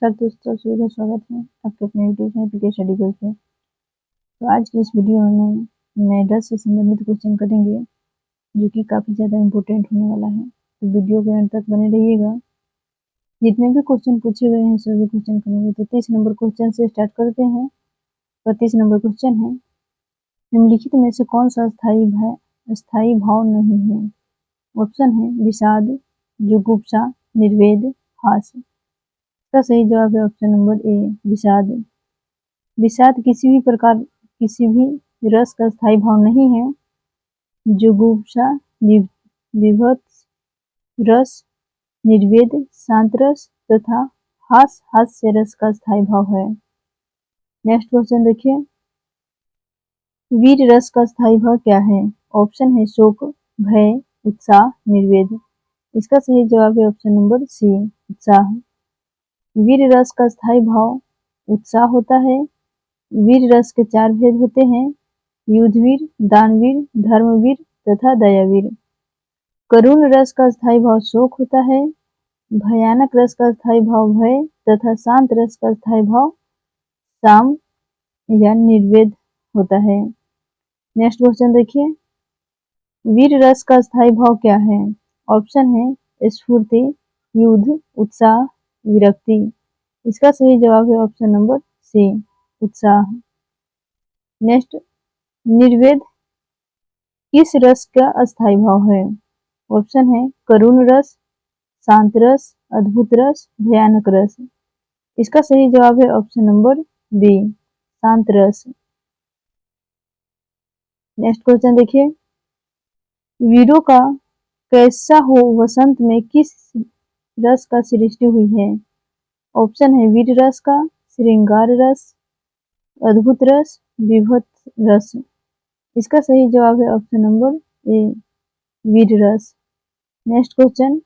सब दोस्तों सभी का स्वागत है आपके अपने यूट्यूब चैनल पीके स्टडी गोल पे। तो आज की इस वीडियो में मैं रस से संबंधित क्वेश्चन करेंगे जो कि काफ़ी ज़्यादा इम्पोर्टेंट होने वाला है। तो वीडियो के अंत तक बने रहिएगा। जितने भी क्वेश्चन पूछे गए हैं सभी क्वेश्चन करेंगे। तो 30 नंबर क्वेश्चन से स्टार्ट करते हैं। तो 30 नंबर क्वेश्चन है, निम्नलिखित में से कौन सा स्थायी भाव नहीं है? ऑप्शन है विषाद, जुगुप्सा, निर्वेद, हास। इसका सही जवाब है ऑप्शन नंबर ए, विषाद। विषाद किसी भी रस का स्थायी भाव नहीं है। जुगुप्सा विभत्स रस, निर्वेद शांत रस तथा हास्य रस का स्थायी भाव है। नेक्स्ट क्वेश्चन देखिए, वीर रस का स्थायी भाव क्या है? ऑप्शन है शोक, भय, उत्साह, निर्वेद। इसका सही जवाब है ऑप्शन नंबर सी, उत्साह। वीर रस का स्थायी भाव उत्साह होता है। वीर रस के 4 भेद होते हैं, युद्धवीर, दानवीर, धर्मवीर तथा दयावीर। करुण रस का स्थायी भाव शोक होता है। भयानक रस का स्थायी भाव भय तथा शांत रस का स्थायी भाव साम या निर्वेद होता है। नेक्स्ट क्वेश्चन देखिए, वीर रस का स्थायी भाव क्या है? ऑप्शन है स्फूर्ति, युद्ध, उत्साह, विरक्ति। इसका सही जवाब है ऑप्शन नंबर सी, उत्साह। नेक्स्ट, निर्वेद किस रस का अस्थायी भाव है? ऑप्शन है करुण रस, शांत रस, अद्भुत रस, भयानक रस। इसका सही जवाब है ऑप्शन नंबर बी, शांत रस। नेक्स्ट क्वेश्चन देखिए, वीरों का कैसा हो वसंत में किस रस का सृष्टि हुई है? ऑप्शन है वीर रस का, श्रृंगार रस, अद्भुत रस, विभत रस। इसका सही जवाब है ऑप्शन नंबर ए, वीर रस। नेक्स्ट क्वेश्चन,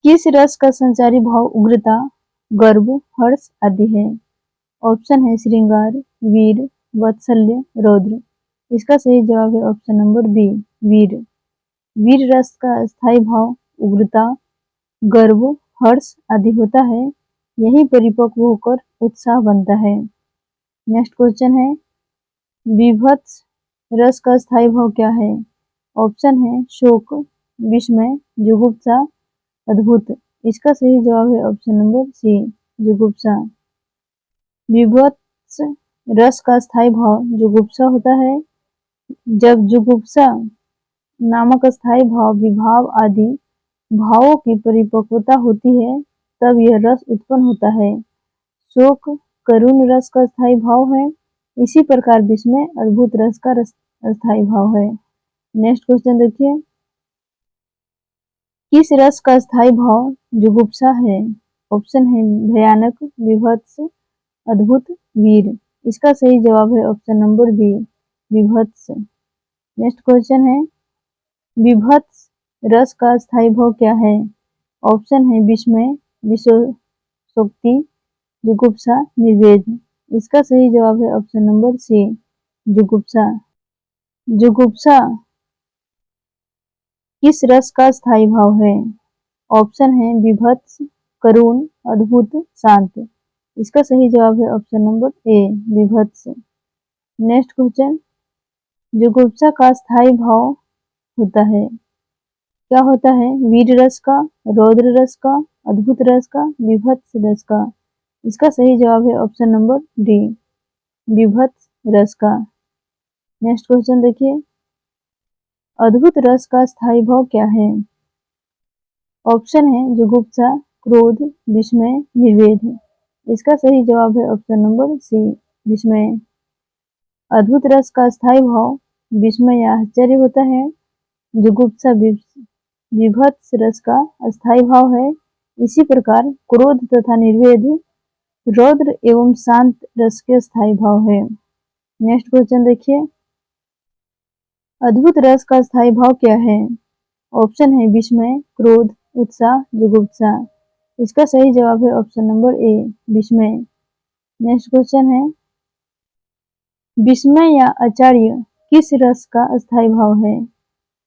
किस रस का संचारी भाव उग्रता, गर्व, हर्ष आदि है? ऑप्शन है श्रृंगार, वीर, वात्सल्य, रौद्र। इसका सही जवाब है ऑप्शन नंबर बी, वीर। वीर रस का स्थायी भाव उग्रता, गर्व, हर्ष आदि होता है। यही परिपक्व होकर उत्साह बनता है। नेक्स्ट क्वेश्चन है, विभत्स रस का स्थायी भाव क्या है? ऑप्शन है शोक, विस्मय, जुगुप्सा, अद्भुत। इसका सही जवाब है ऑप्शन नंबर सी, जुगुप्सा। विभत्स रस का स्थायी भाव जुगुप्सा होता है। जब जुगुप्सा नामक स्थायी भाव विभाव आदि भावों की परिपक्वता होती है तब यह रस उत्पन्न होता है। शोक करुण रस का स्थायी भाव है। इसी प्रकार विस्मय अद्भुत रस का स्थायी भाव है। नेक्स्ट क्वेश्चन देखिए, किस रस का स्थायी भाव जुगुप्सा है? ऑप्शन है भयानक, विभत्स, अद्भुत, वीर। इसका सही जवाब है ऑप्शन नंबर बी, विभत्स। नेक्स्ट क्वेश्चन है, विभत्स रस का स्थायी भाव क्या है? ऑप्शन है विस्मय, विषोक्ति, जुगुप्सा, निर्वेद। इसका सही जवाब है ऑप्शन नंबर सी, जुगुप्सा। जुगुप्सा किस रस का स्थायी भाव है? ऑप्शन है विभत्स, करुण, अद्भुत, शांत। इसका सही जवाब है ऑप्शन नंबर ए, विभत्स। नेक्स्ट क्वेश्चन, जुगुप्सा का स्थायी भाव होता है क्या होता है? वीर रस का, रौद्र रस का, अद्भुत रस का, विभत्स रस का। इसका सही जवाब है ऑप्शन नंबर डी, विभत्स रस का। नेक्स्ट क्वेश्चन देखिए, अद्भुत रस का स्थायी भाव क्या है? ऑप्शन है जुगुप्सा, क्रोध, विस्मय, निर्वेद। इसका सही जवाब है ऑप्शन नंबर सी, विस्मय। अद्भुत रस का स्थायी भाव विस्मय या आश्चर्य होता है। जुगुप्सा विभत्स रस का अस्थायी भाव है। इसी प्रकार क्रोध तथा निर्वेद रौद्र एवं शांत रस के स्थायी भाव है। नेक्स्ट क्वेश्चन देखिए, अद्भुत रस का स्थायी भाव क्या है? ऑप्शन है विस्मय, क्रोध, उत्साह, जुगुप्सा। इसका सही जवाब है ऑप्शन नंबर ए, विस्मय। नेक्स्ट क्वेश्चन है, विस्मय या आश्चर्य किस रस का अस्थायी भाव है?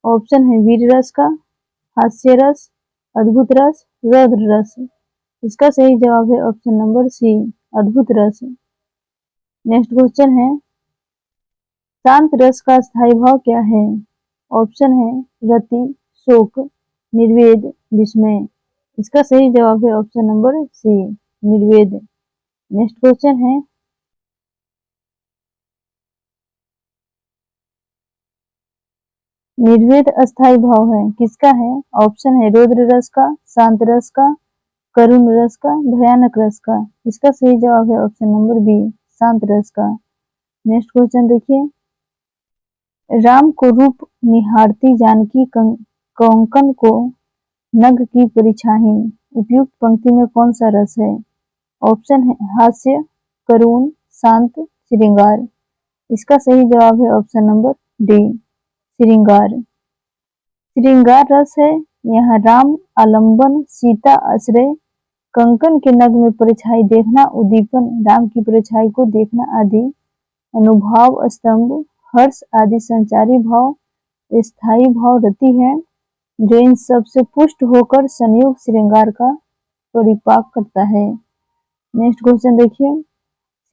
ऑप्शन है वीर रस का, हास्य रस, अद्भुत रस, रौद्र रस। इसका सही जवाब है ऑप्शन नंबर सी, अद्भुत रस। नेक्स्ट क्वेश्चन है, शांत रस का स्थायी भाव क्या है? ऑप्शन है रति, शोक, निर्वेद, विस्मय। इसका सही जवाब है ऑप्शन नंबर सी, निर्वेद। नेक्स्ट क्वेश्चन है, निर्वेद अस्थायी भाव है किसका है? ऑप्शन है रौद्र रस का, शांत रस का, करुण रस का, भयानक रस का। इसका सही जवाब है ऑप्शन नंबर बी, शांत रस का। नेक्स्ट क्वेश्चन देखिए, राम को रूप निहारती जानकी कंकन को नग की परिछाही, उपयुक्त पंक्ति में कौन सा रस है? ऑप्शन है हास्य, करुण, शांत, श्रृंगार। इसका सही जवाब है ऑप्शन नंबर डी, श्रृंगार। श्रृंगार रस है, यहाँ राम आलंबन, सीता आश्रय, कंकन के नग में परछाई देखना, उद्दीपन, राम की परछाई को देखना आदि, अनुभाव स्तंभ, हर्ष आदि संचारी भाव, स्थायी भाव रति है, जो इन सब से पुष्ट होकर संयोग श्रृंगार का परिपाक करता है। नेक्स्ट क्वेश्चन देखिए,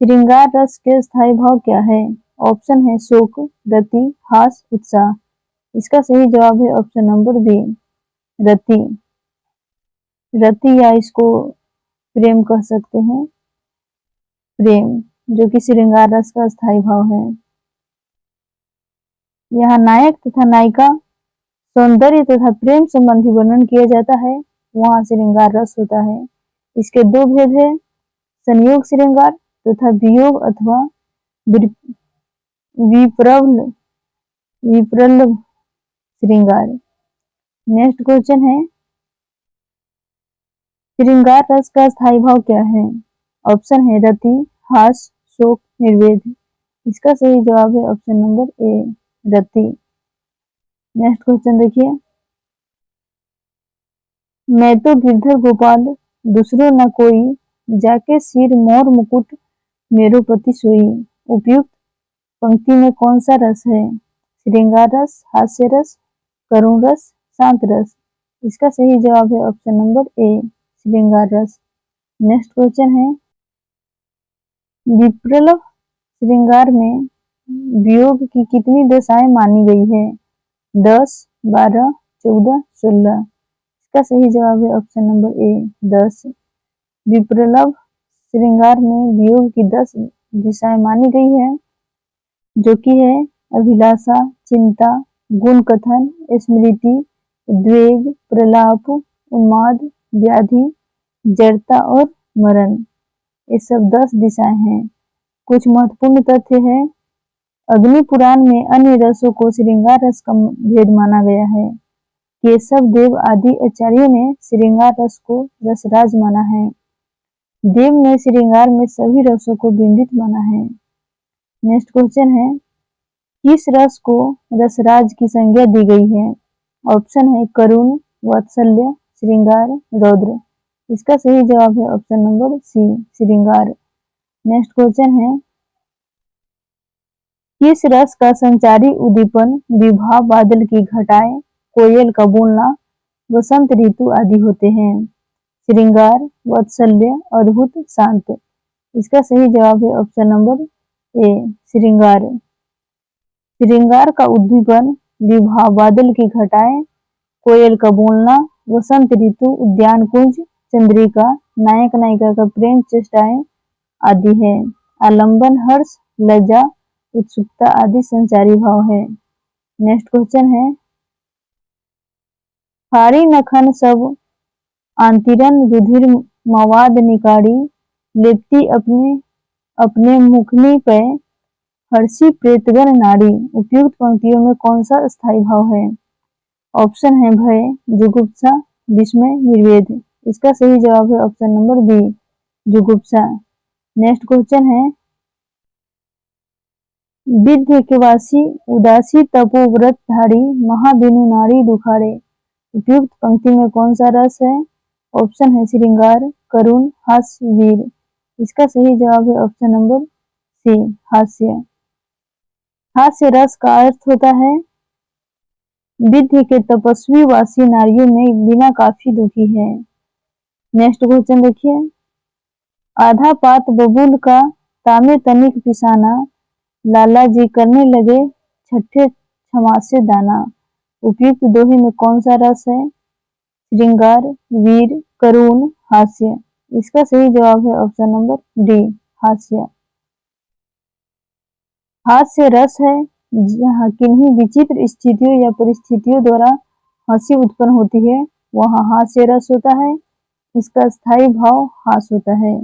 श्रृंगार रस के स्थायी भाव क्या है? ऑप्शन है शोक, रति, हास, उत्साह। इसका सही जवाब है ऑप्शन नंबर बी, रति। रति या इसको प्रेम कह सकते हैं, प्रेम, जो कि श्रृंगार रस का स्थायी भाव है। यहाँ नायक तथा नायिका, सौंदर्य तथा प्रेम संबंधी वर्णन किया जाता है, वहां श्रृंगार रस होता है। इसके दो भेद है, संयोग श्रृंगार तथा वियोग अथवा विप्रलभ श्रृंगार। नेक्स्ट क्वेश्चन है, श्रृंगार रस का स्थायी भाव क्या है? ऑप्शन है रति, हास, शोक, निर्वेद। इसका सही जवाब है ऑप्शन नंबर ए, रति। नेक्स्ट क्वेश्चन देखिए, मैं तो गिरधर गोपाल दूसरो न कोई, जाके सिर मोर मुकुट मेरो पति सोई, उपयुक्त पंक्ति में कौन सा रस है? श्रृंगार रस, हास्य रस, करुण रस, शांत रस। इसका सही जवाब है ऑप्शन नंबर ए, श्रृंगार रस। नेक्स्ट क्वेश्चन है, विप्रलभ श्रृंगार में वियोग की कितनी दशाएं मानी गई है? 10, 12, 14, 16। इसका सही जवाब है ऑप्शन नंबर ए, 10। विप्रलभ श्रृंगार में वियोग की 10 दिशाएं मानी गई है, जो कि है अभिलाषा, चिंता, गुण कथन, स्मृति, उद्वेग, प्रलाप, उन्माद, व्याधि, जड़ता और मरण। ये सब 10 दिशाएं हैं। कुछ महत्वपूर्ण तथ्य है, अग्नि पुराण में अन्य रसों को श्रृंगार रस का भेद माना गया है। केशव देव आदि आचार्यों ने श्रृंगार रस को रसराज माना है। देव ने श्रृंगार में सभी रसों को बिंबित माना है। नेक्स्ट क्वेश्चन है, किस रस को रसराज की संज्ञा दी गई है? ऑप्शन है करुण, वात्सल्य, श्रृंगार, रौद्र। इसका सही जवाब है ऑप्शन नंबर सी, श्रृंगार। नेक्स्ट क्वेश्चन है, किस रस का संचारी उद्दीपन विवाह, बादल की घटाएं, कोयल का बोलना, वसंत ऋतु आदि होते हैं? श्रृंगार, वात्सल्य, अद्भुत, शांत। इसका सही जवाब है ऑप्शन नंबर ए, श्रृंगार। श्रृंगार का उद्दीपन विवाह, बादल की घटाएं, कोयल का बोलना, वसंत ऋतु, उद्यान कुंज, चंद्रिका, नायक नायिका का प्रेम चेष्टाएं आदि है। आलंबन, हर्ष, लज्जा, उत्सुकता आदि संचारी भाव है। नेक्स्ट क्वेश्चन है, हारी नखन सब आंतिरन रुधिर मवाद निकाड़ी, लेपती अपने अपने मुखनी पे हर्षी प्रेतगण नाड़ी। उपयुक्त पंक्तियों में कौन सा स्थायी भाव है? ऑप्शन है भय, जुगुप्सा, विस्मय, निर्वेद। इसका सही जवाब है ऑप्शन नंबर बी, जुगुप्सा। नेक्स्ट क्वेश्चन है, विद्य के वासी उदासी तपोव्रत धारी, महाबिनु नारी दुखाड़े। उपयुक्त पंक्ति में कौन सा रस है? ऑप्शन है श्रृंगार, करुण, हास्य, वीर। इसका सही जवाब है ऑप्शन नंबर सी, हास्य। हास्य रस का अर्थ होता है विद्य के तपस्वी वासी नारियों में बिना काफी दुखी है। नेक्स्ट क्वेश्चन देखिए, आधा पात बबूल का तामे तनिक पिसाना, लाला जी करने लगे छठे छमासे दाना। उपयुक्त दोहे में कौन सा रस है? श्रृंगार, वीर, करुण, हास्य। इसका सही जवाब है ऑप्शन नंबर डी, हास्य। हास्य रस है जहाँ किन्हीं विचित्र स्थितियों या परिस्थितियों द्वारा हंसी उत्पन्न होती है, वहाँ हास्य रस होता है। इसका स्थायी भाव हास होता है।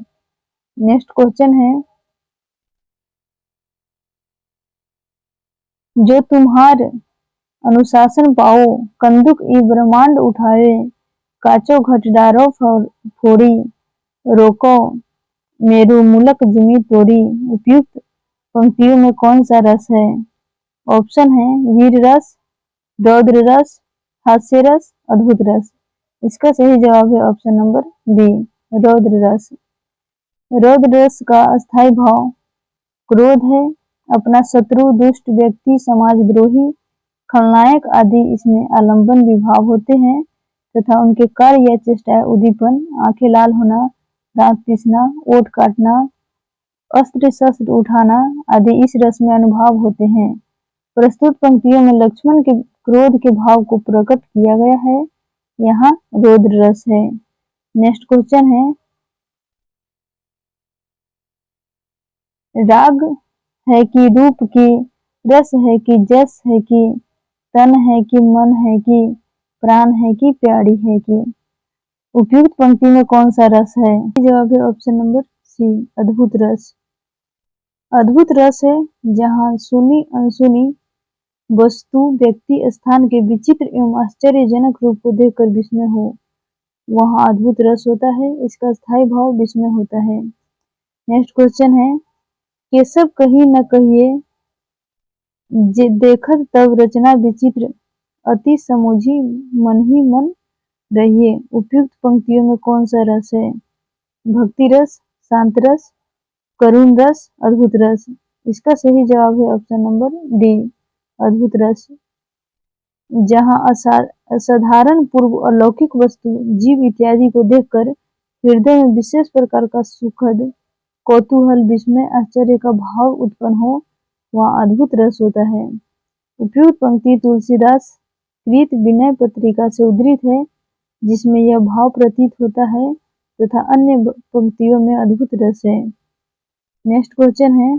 नेक्स्ट क्वेश्चन है, जो तुम्हार अनुशासन पाओ, कंदुक ई ब्रह्मांड उठाए, काचो घटडारो फोड़ी, रोको मेरु मुलक जिमी तोड़ी। उपयुक्त पंक्तियों में कौन सा रस है? ऑप्शन है वीर रस, रौद्र रस, हास्य रस, अद्भुत रस। इसका सही जवाब है ऑप्शन नंबर बी, रौद्र रस। रौद्र रस का अस्थायी भाव क्रोध है। अपना शत्रु, दुष्ट व्यक्ति, समाजद्रोही, खलनायक आदि इसमें आलंबन विभाव होते हैं तथा उनके कार्य या चेष्टाएं उद्दीपन, आंखें लाल होना, दांत पीसना, ओठ काटना, अस्त्र शस्त्र उठाना आदि इस रस में अनुभाव होते हैं। प्रस्तुत पंक्तियों में लक्ष्मण के क्रोध के भाव को प्रकट किया गया है, यहाँ रौद्र रस है। नेक्स्ट क्वेश्चन है, राग है कि रूप की, रस है कि जस है कि, तन है कि मन है कि, प्राण है कि प्यारी है कि। उपयुक्त पंक्ति में कौन सा रस है? जवाब है ऑप्शन नंबर सी, अद्भुत रस। अद्भुत रस है जहाँ सुनी अनसुनी वस्तु, व्यक्ति, स्थान के विचित्र एवं आश्चर्यजनक रूप को देखकर विस्मय हो, वहाँ अद्भुत रस होता है। इसका स्थायी भाव विस्मय होता है। नेक्स्ट क्वेश्चन है, केशव कही न कहिए, देखत तब रचना विचित्र, अति समझी मन ही मन रहिए। उपयुक्त पंक्तियों में कौन सा रस है? भक्ति रस, शांत रस, करुण रस, अद्भुत रस। इसका सही जवाब है ऑप्शन नंबर डी, अद्भुत रस। जहाँ असाधारण पूर्व अलौकिक वस्तु, जीव इत्यादि को देखकर हृदय में विशेष प्रकार का सुखद कौतूहल, विस्मय, आश्चर्य का भाव उत्पन्न हो, वहाँ अद्भुत रस होता है। उपयुक्त पंक्ति तुलसीदास कृत विनय पत्रिका से उद्धृत है, जिसमें यह भाव प्रतीत होता है तथा अन्य पंक्तियों में अद्भुत रस है। नेक्स्ट क्वेश्चन है,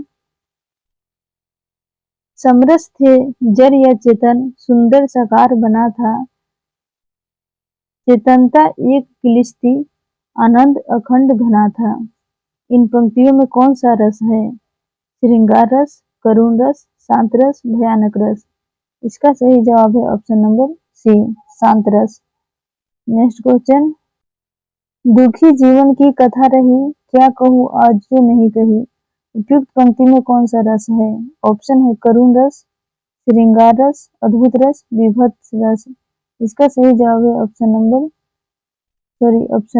समरस थे जर या चेतन, सुंदर साकार बना था, चेतनता एक किलिस्ती, आनंद अखंड घना था। इन पंक्तियों में कौन सा रस है? श्रृंगार रस, करुण रस, शांत रस, भयानक रस। इसका सही जवाब है ऑप्शन नंबर सी, शांत रस। नेक्स्ट क्वेश्चन, दुखी जीवन की कथा रही, क्या कहूँ आज जो नहीं कही। उपयुक्त पंक्ति में कौन सा रस है? ऑप्शन है करुण रस, श्रृंगार रस, अद्भुत रस, विभत्स रस। इसका सही जवाब है ऑप्शन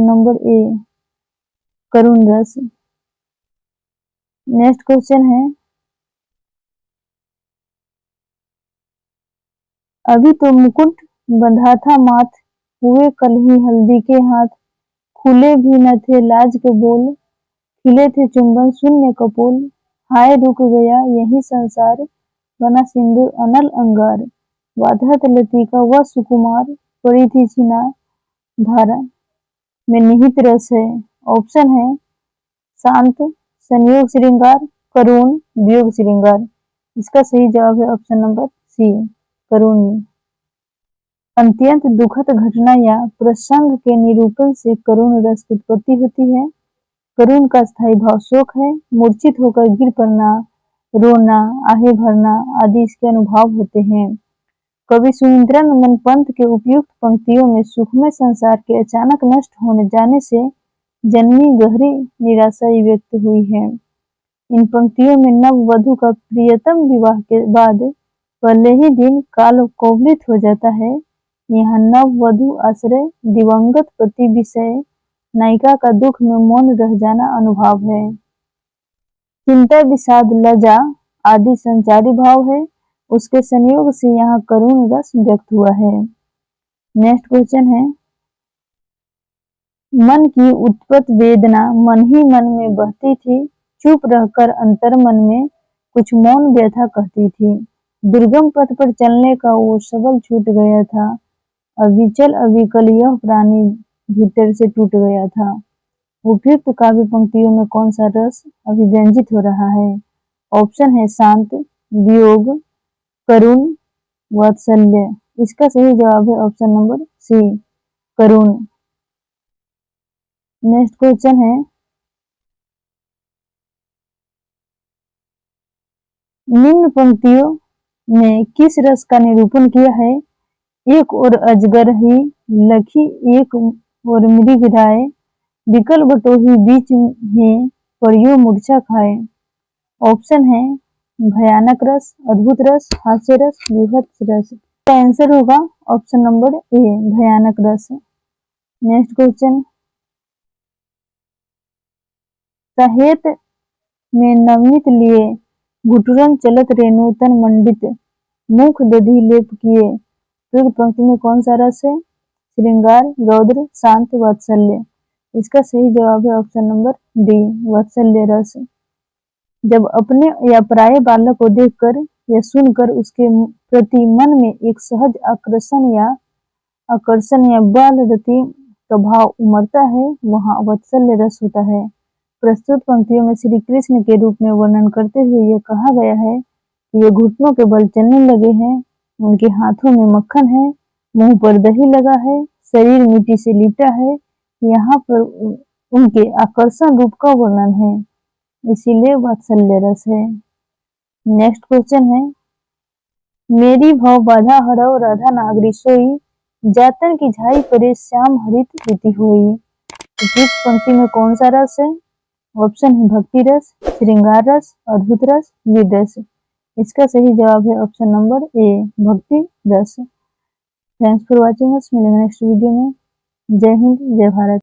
नंबर ए, करुण रस। नेक्स्ट क्वेश्चन है, अभी तो मुकुट बंधा था माथ, हुए कल ही हल्दी के हाथ, खुले भी न थे लाज के बोल, खिले थे चुंबन शून्य कपोल, हाय रुक गया यही संसार, बना सिंदूर अनल अंगार, वाधत लतिका व सुकुमार, पड़ी थी छिना धारा में निहित रस है। ऑप्शन है शांत, संयोग श्रृंगार, करुण, वियोग श्रृंगार। इसका सही जवाब है ऑप्शन नंबर सी, करुण। अत्यंत दुखद घटना या प्रसंग के निरूपण से करुण रस की उत्पत्ति होती है। करुण का स्थायी भाव शोक है, मूर्छित होकर गिर पड़ना, रोना, आहे भरना आदि इसके अनुभाव होते हैं। कवि सुरेंद्रनंदन पंत के उपयुक्त पंक्तियों में सुखमय संसार के अचानक नष्ट होने जाने से जन्मी गहरी निराशा व्यक्त हुई है। इन पंक्तियों में नव वधु का प्रियतम विवाह के बाद पहले ही दिन काल कौलित हो जाता है। यहाँ नव वधु आश्रय, दिवंगत पति विषय, नायिका का दुख में मौन रह जाना अनुभाव है। चिंता, विषाद, लज्जा आदि संचारी भाव है। उसके संयोग से यहाँ करुण रस व्यक्त हुआ है। नेक्स्ट क्वेश्चन है, मन की उत्पत्त वेदना मन ही मन में बहती थी, चुप रहकर अंतर मन में कुछ मौन व्यथा कहती थी। दुर्गम पथ पर चलने का वो सबल छूट गया था, अविचल अविकल यह प्राणी भीतर से टूट गया था। उपयुक्त काव्य पंक्तियों में कौन सा रस अभिव्यंजित हो रहा है? ऑप्शन है शांत, वियोग, करुण, वात्सल्य। इसका सही जवाब है ऑप्शन नंबर सी, करुण। नेक्स्ट क्वेश्चन है, निम्न पंक्तियों में किस रस का निरूपण किया है? एक और अजगर ही लखी, एक और मृग राय, विकल बटोही बीच ही परियो मूर्छा खाए। ऑप्शन है भयानक रस, अद्भुत रस, हास्य रस, विभत्स रस। इसका आंसर होगा ऑप्शन नंबर ए, भयानक रस। नेक्स्ट क्वेश्चन, सहेत में नवनीत लिए गुटुरन चलत रेणु तन मंडित, मुख दधि लेप किए। प्रयुक्त पंक्ति में कौन सा रस है? श्रृंगार, रौद्र, शांत, वात्सल्य। इसका सही जवाब है ऑप्शन नंबर डी, वात्सल्य रस। जब अपने या पराये बालक को देखकर या सुनकर उसके प्रति मन में एक सहज आकर्षण या बाल रति का भाव उमड़ता है, वहाँ वात्सल्य रस होता है। प्रस्तुत पंक्तियों में श्री कृष्ण के रूप में वर्णन करते हुए यह कहा गया है कि ये घुटनों के बल चलने लगे हैं, उनके हाथों में मक्खन है, मुंह पर दही लगा है, शरीर मिट्टी से लिपटा है। यहाँ पर उनके आकर्षण रूप का वर्णन है, इसीलिए वात्सल्य रस है। नेक्स्ट क्वेश्चन है, मेरी भव बाधा हरव राधा नागरी सोई, जातन की झाई परे श्याम हरित रीति होई। उपयुक्त पंक्ति में कौन सा रस है? ऑप्शन है भक्ति रस, श्रृंगार रस, अद्भुत रस, वीर रस। इसका सही जवाब है ऑप्शन नंबर ए, भक्ति रस। Thanks for watching us. मिलेंगे नेक्स्ट वीडियो में। जय हिंद, जय भारत।